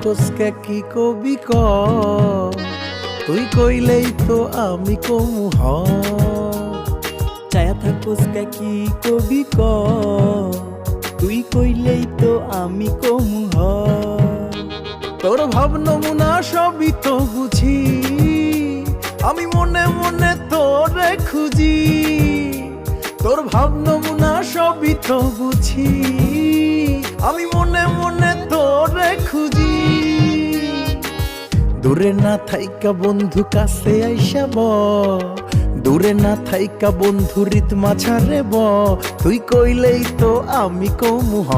থাকোসকে কি কবি ক, তুই কইলেই তো আমি কমু হ। চায়া থাকোস কি কবি ক, তুই কইলেই তো আমি কমু হ। তোর ভাব নমুনা সবই তো বুঝি, আমি মনে মনে তোরে খুঁজি। তোর ভাব নমুনা সবই তো বুঝি, আমি মনে মনে তোরে খুঁজি। দূরে না থাইকা বন্ধু কাছে আইসা ব, দূরে না থাইকা বন্ধু রিত মাঝারে ব, তুই কইলেই তো আমি কমু হ।